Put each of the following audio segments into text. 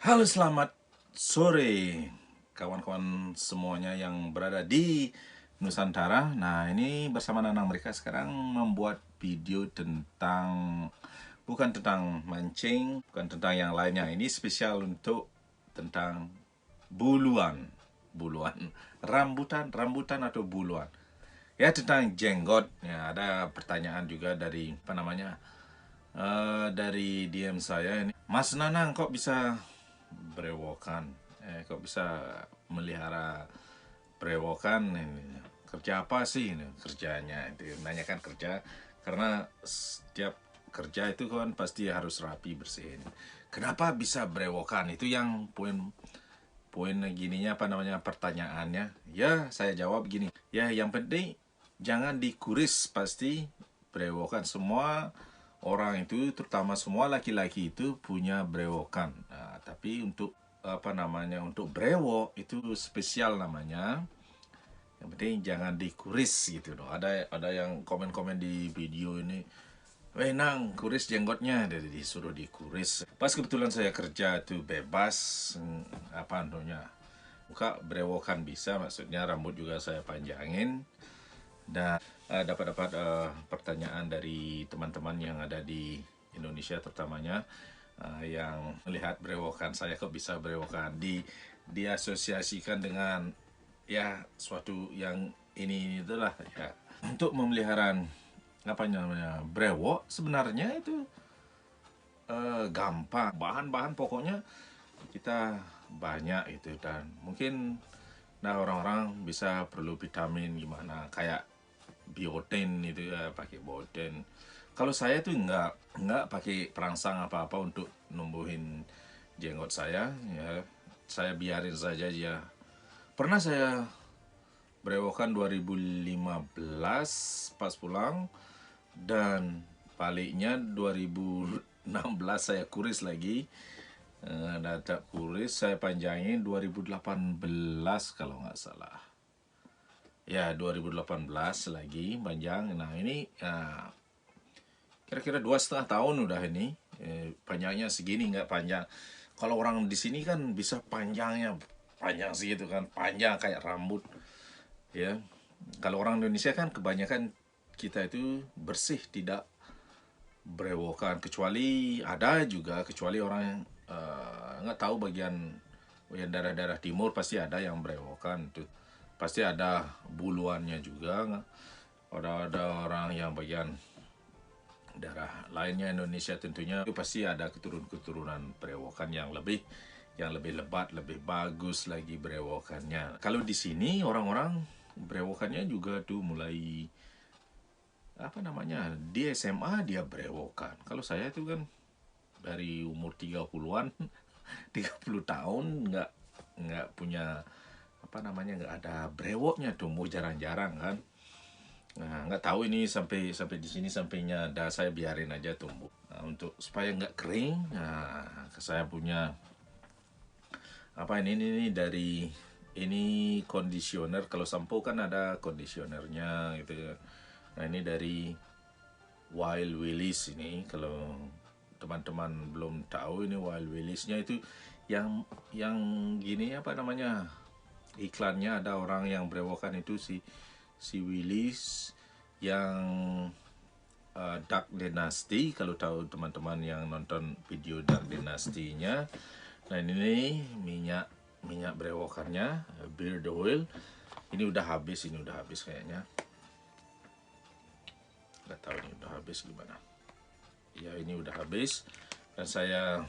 Halo, selamat sore kawan-kawan semuanya yang berada di Nusantara. Nah, ini bersama Nanang, mereka sekarang membuat video tentang, bukan tentang mancing, bukan tentang yang lainnya. Ini spesial untuk tentang buluan, buluan, rambutan atau buluan. Ya, tentang jenggot. Ya, ada pertanyaan juga dari apa namanya? Dari DM saya ini, Mas Nanang, kok bisa brewokan? Kok bisa melihara brewokan? Ini kerja apa sih ini kerjanya? Itu nanyakan kerja, karena setiap kerja itu kan pasti harus rapi, bersihin. Kenapa bisa brewokan? Itu yang poin gininya, apa namanya, pertanyaannya. Ya, saya jawab gini. Ya, yang penting jangan dikuris, pasti brewokan. Semua orang itu, terutama semua laki-laki itu punya brewokan. Nah, tapi untuk apa namanya, untuk brewok itu spesial namanya. Yang penting jangan dikuris gitu loh. Ada yang komen-komen di video ini, "Weh Nang, kuris jenggotnya." Jadi disuruh dikuris. Pas kebetulan saya kerja tuh bebas, apa namanya, buka brewokan bisa, maksudnya rambut juga saya panjangin. Dan dapat pertanyaan dari teman-teman yang ada di Indonesia terutamanya, yang melihat brewokan saya, kok bisa brewokan, diasosiasikan dengan ya suatu yang ini itulah ya. Untuk memelihara apa namanya brewok sebenarnya itu gampang. Bahan-bahan pokoknya kita banyak itu, dan mungkin nah orang-orang bisa perlu vitamin gimana, kayak biotin itu ya, pakai biotin. Kalau saya tuh nggak pakai perangsang apa-apa untuk numbuhin jenggot saya, ya saya biarin saja ya. Pernah saya berewokan 2015 pas pulang, dan baliknya 2016 saya kuris lagi. Data kuris saya panjangin 2018 kalau nggak salah. Ya, 2018 lagi panjang. Nah, ini kira-kira 2,5 tahun udah ini. Panjangnya segini, nggak panjang. Kalau orang di sini kan bisa panjangnya panjang segitu kan, panjang kayak rambut. Ya, kalau orang Indonesia kan kebanyakan kita itu bersih, tidak brewokan. Kecuali orang yang nggak tahu bagian daerah-daerah timur, pasti ada yang brewokan tuh. Pasti ada buluannya juga. Ada orang yang bagian daerah lainnya Indonesia tentunya itu pasti ada keturunan brewokan yang lebih lebat, lebih bagus lagi brewokannya. Kalau di sini orang-orang brewokannya juga tuh mulai apa namanya, di SMA dia brewokan. Kalau saya itu kan dari umur 30-an 30 tahun nggak punya apa namanya, nggak ada brewoknya, tumbuh jarang-jarang kan. Nah, nggak tahu ini sampai di sini, sampainya ada, saya biarin aja tumbuh. Nah, untuk supaya nggak kering, nah saya punya apa ini dari ini conditioner. Kalau sampo kan ada conditionernya gitu ya. Nah, ini dari Wild Willis ini. Kalau teman-teman belum tahu, ini Wild Willisnya itu yang gini, apa namanya, iklannya ada orang yang berewokan itu, si Willis yang Dark Dynasty. Kalau tahu teman-teman yang nonton video Dark Dynasty-nya. Nah, ini minyak berewokannya, beard oil. Ini udah habis kayaknya. Nggak tahu ini udah habis gimana. Ya, ini udah habis. Dan saya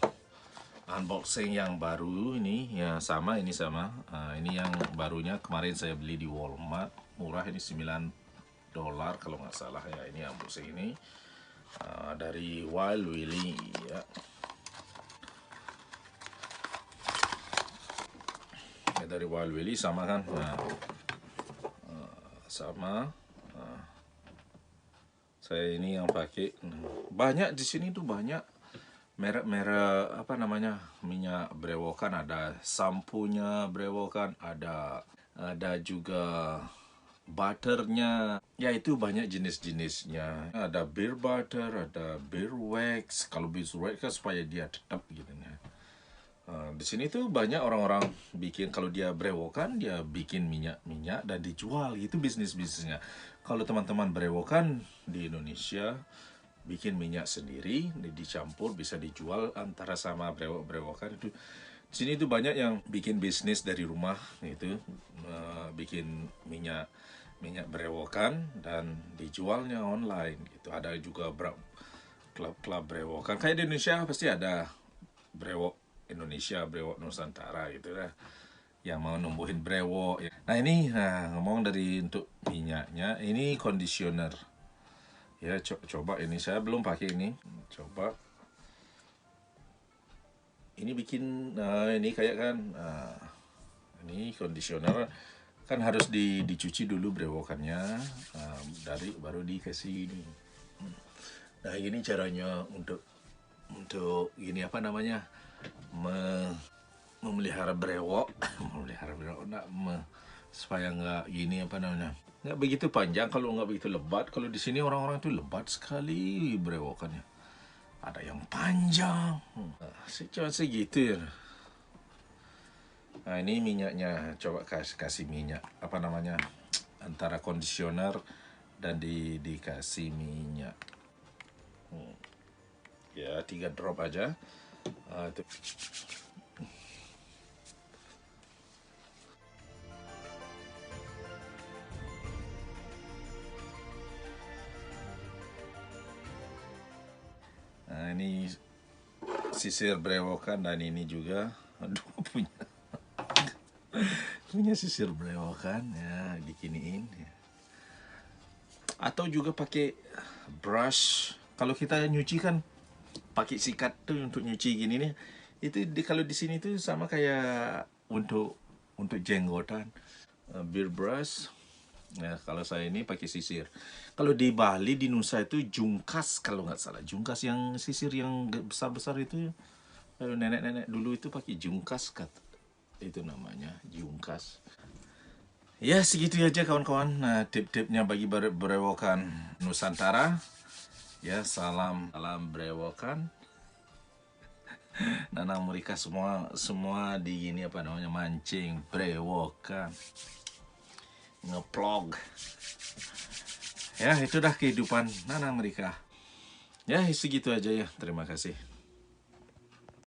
unboxing yang baru ini, ya sama, ini sama. Ini yang barunya, kemarin saya beli di Walmart, murah ini $9 kalau nggak salah ya. Ini unboxing ini dari Wild Willy ya. Dari Wild Willy sama kan. Nah, sama. Saya ini yang pakai. Banyak di sini tuh, banyak merek-merek apa namanya, minyak brewokan. Ada sampunya brewokan, ada juga butternya. Ya, itu banyak jenis-jenisnya. Ada beer butter, ada beer wax. Kalau beer wax kan supaya dia tetap gitu ya. Di sini tuh banyak orang-orang bikin, kalau dia brewokan dia bikin minyak dan dijual, itu bisnisnya. Kalau teman-teman brewokan di Indonesia bikin minyak sendiri, dicampur bisa dijual antara sama brewokan itu. Di sini tuh banyak yang bikin bisnis dari rumah itu, bikin minyak brewokan dan dijualnya online gitu. Ada juga klub brewokan kayak di Indonesia pasti ada brewok Indonesia, brewok Nusantara gitu lah, yang mau numbuhin brewok. Nah ini, ngomong dari untuk minyaknya, ini conditioner. Ya coba ini, saya belum pakai ini. Coba. Ini bikin, ini kayak kan, ini conditioner kan harus dicuci dulu brewokannya, baru dikasih ini. Nah ini caranya untuk ini apa namanya, memelihara brewok memelihara brewok supaya nggak gini apa namanya, nggak begitu panjang, kalau nggak begitu lebat. Kalau di sini orang-orang itu lebat sekali brewokannya, ada yang panjang. Cuma segitu ya. Nah ini minyaknya, coba kasih minyak apa namanya, antara conditioner dan dikasih minyak. Ya 3 drop aja. Itu. Nah ini sisir brewokan, dan ini juga aduh punya sisir brewokan ya, dikiniin ya. Atau juga pakai brush. Kalau kita nyuci kan pakai sikat tuh untuk nyuci gini nih. Itu kalau di sini tuh sama kayak untuk jenggotan. Beard brush. Ya, kalau saya ini pakai sisir. Kalau di Bali, di Nusa itu jungkas kalau nggak salah. Jungkas yang sisir yang besar-besar itu. Nenek-nenek dulu itu pakai jungkas, itu namanya jungkas. Ya segitu aja kawan-kawan, tip-tipnya bagi brewokan Nusantara. Ya salam brewokan. Nanang mereka semua di gini apa namanya, mancing brewokan, ngeplog. Ya itu dah kehidupan nanang mereka. Ya segitu aja ya, terima kasih.